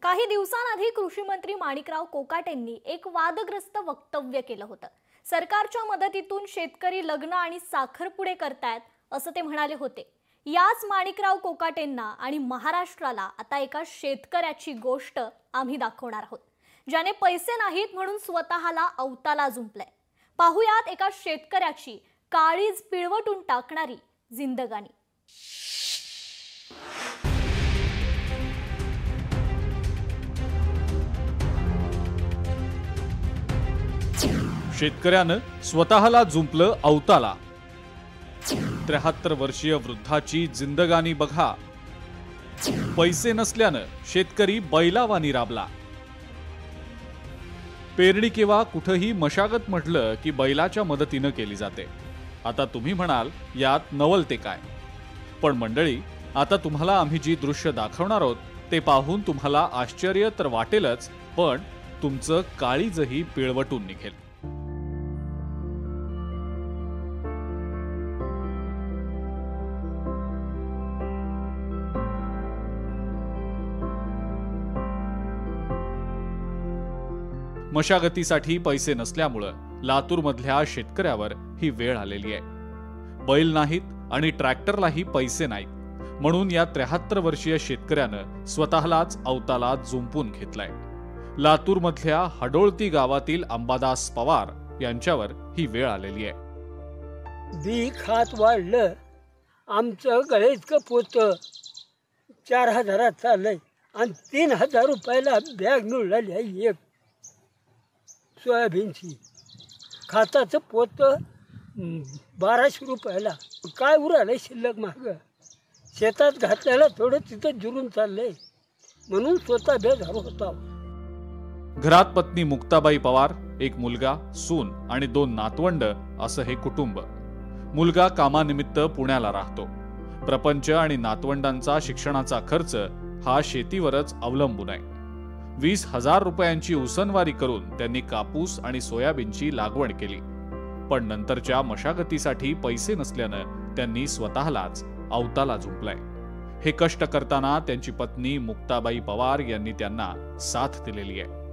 काही दिवसांआधी कृषी मंत्री माणिकराव कोकाटेंनी एक वादग्रस्त वक्तव्य केलं होतं। सरकारच्या मदतीतून शेतकरी लग्न आणि साखरपुडे करतायत असं ते म्हणाले होते। याच माणिकराव कोकाटेंना आणि महाराष्ट्राला आता एका शेतकऱ्याची गोष्ट आम्ही दाखवणार आहोत, ज्याने पैसे नाहीत म्हणून स्वतःला अवताला जुंपलाय। पाहुयात एका शेतकऱ्याची काळीज पिळवटून टाकणारी जिंदगानी। शेतकऱ्यानं स्वतःला जुंपलं अवताला। 73 वर्षीय वृद्धाची जिंदगानी बघा। पैसे नसल्यानं शेतकरी बैलावानी राबला। पेरणी किंवा कुठेही मशागत म्हटलं की बैलाच्या मदतीनं केली जाते। आता तुम्ही म्हणाल यात नवलते काय? पण मंडळी, आता तुम्हाला आम्ही जी दृश्य दाखवणार आहोत ते पाहून तुम्हाला आश्चर्य तर वाटेलच, पण तुमचं काळीजही पिळवटून निघेल। मशागतीसाठी पैसे नसल्यामुळे लातूरमधल्या शेतकऱ्यावर ही वेळ आलेली आहे। बैल नाहीत आणि ट्रॅक्टरलाही पैसे नाहीत, म्हणून या 73 वर्षीय शेतकऱ्यानं स्वतःलाच अवताला जुंपून घेतलाय। लातूरमधल्या हडोळती गावातील अंबादास पवार यांच्यावर ही वेळ आलेली आहे। बी खात वाढलं, आमचं गळे इतकं पोतं 4000 चाललंय आणि 3000 रुपयाला बॅग मिळाली आहे। एक सोयाबीनची खाताचं पोत 1200 रुपयाला। काय उरालंय शिल्लक माग? शेतात घातल्याला थोडं तिथं जुरून चाललंय, म्हणून स्वतः बेजार होता। घरात पत्नी मुक्ताबाई पवार, एक मुलगा, सून आणि 2 नातवंड असं हे कुटुंब। मुलगा कामानिमित्त पुण्याला राहतो। प्रपंच आणि नातवंडांचा शिक्षणाचा खर्च हा शेतीवरच अवलंबून आहे। 20,000 रुपयांची उसनवारी करून त्यांनी कापूस आणि सोयाबीनची लागवड केली, पण नंतरच्या मशागतीसाठी पैसे नसल्यानं त्यांनी स्वतःलाच अवताला जुंपलाय। हे कष्ट करताना त्यांची पत्नी मुक्ताबाई पवार यांनी त्यांना साथ दिलेली आहे।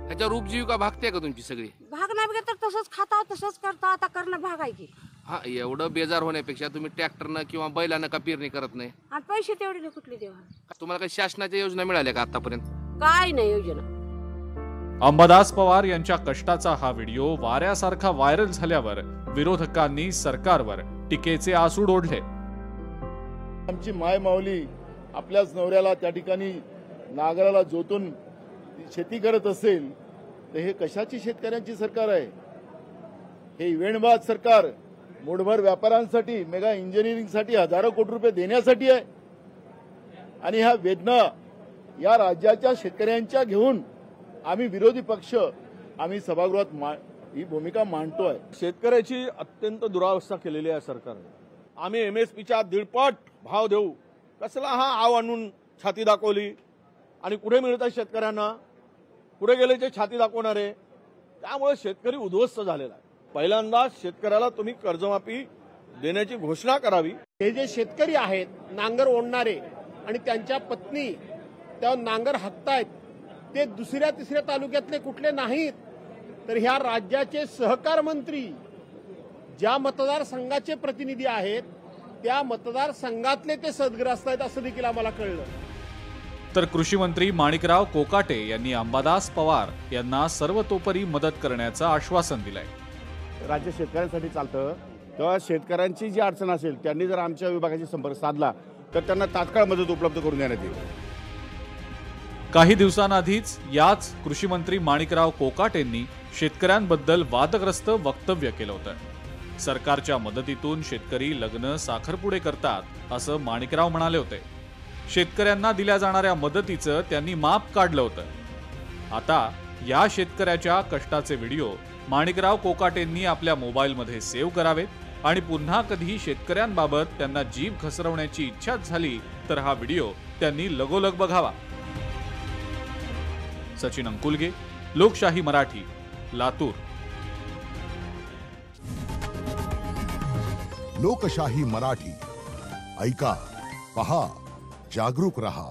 ह्याच्यावर उपजीविका भागते का तुमची सगळी? भाग नाही तर तसंच खाता तसंच करता, आता करणं भाग आहे की। हा, एवढं बेजार होण्यापेक्षा तुम्ही ट्रॅक्टरनं किंवा बैलानं का पेरणी करत नाही? आणि पैसे तेवढे कुठले देवा? तुम्हाला काही शासनाच्या योजना मिळाल्या का आतापर्यंत? काय नाही योजना। अंबादास पवार यांच्या कष्टाचा हा व्हिडिओ वाऱ्यासारखा व्हायरल झाल्यावर विरोधकांनी सरकारवर टीकेचे आसूड ओढले। आमची माय माऊली आपल्याच नवऱ्याला त्या ठिकाणी नांगराला जोतून शेती करत असेल तर हे कशाची शेतकऱ्यांची सरकार आहे? हे इव्हेंटबाज सरकार मूठभर व्यापाऱ्यांसाठी, मेगा इंजिनिअरिंगसाठी हजारो कोटी रुपये देण्यासाठी आहे। आणि ह्या वेदना या राज्याच्या शेतकऱ्यांच्या घेऊन आम्ही विरोधी पक्ष आम्ही सभागृहात ही भूमिका मांडतोय। शेतकऱ्याची अत्यंत दुरावस्था केलेली आहे सरकारने। आम्ही MSPच्या 1.5 पट भाव देऊ, कसला हा आव आणून छाती दाखवली आणि कुठे मिळतात शेतकऱ्यांना? कुठे गेले ते छाती दाखवणारे? त्यामुळे शेतकरी उद्ध्वस्त झालेला आहे। पहिल्यांदा शेतकऱ्याला तुम्ही कर्जमाफी देण्याची घोषणा करावी। हे जे शेतकरी आहेत नांगर ओढणारे आणि त्यांच्या पत्नी त्या नांगर हाकतायत, ते दुसऱ्या तिसऱ्या तालुक्यातले कुठले नाहीत, तर ह्या राज्याचे सहकार मंत्री ज्या मतदारसंघाचे प्रतिनिधी आहेत त्या मतदारसंघातले ते सदग्रस्त आहेत असं देखील आम्हाला कळलं। तर कृषी मंत्री माणिकराव कोकाटे यांनी अंबादास पवार यांना सर्वतोपरी मदत करण्याचं आश्वासन दिलंय। राज्य शेतकऱ्यांसाठी चालतं, तेव्हा शेतकऱ्यांची जी अडचण असेल त्यांनी जर आमच्या विभागाशी संपर्क साधला तर त्यांना तात्काळ मदत उपलब्ध करून देण्यात येईल। काही दिवसांआधीच याच कृषी मंत्री माणिकराव कोकाटेंनी शेतकऱ्यांबद्दल वादग्रस्त वक्तव्य केलं होतं। सरकारच्या मदतीतून शेतकरी लग्न साखरपुडे करतात असं माणिकराव म्हणाले होते। शेतकऱ्यांना दिल्या जाणाऱ्या मदतीचं त्यांनी माप काढलं होतं। आता या शेतकऱ्याच्या कष्टाचे व्हिडिओ माणिकराव कोकाटेंनी आपल्या मोबाईलमध्ये सेव्ह करावेत आणि पुन्हा कधी शेतकऱ्यांबाबत त्यांना जीभ घसरवण्याची इच्छाच झाली तर हा व्हिडिओ त्यांनी लगोलग बघावा। सचिन अंकुलगे, लोकशाही मराठी, लातूर। लोकशाही मराठी, ऐका, पहा, जागरूक रहा।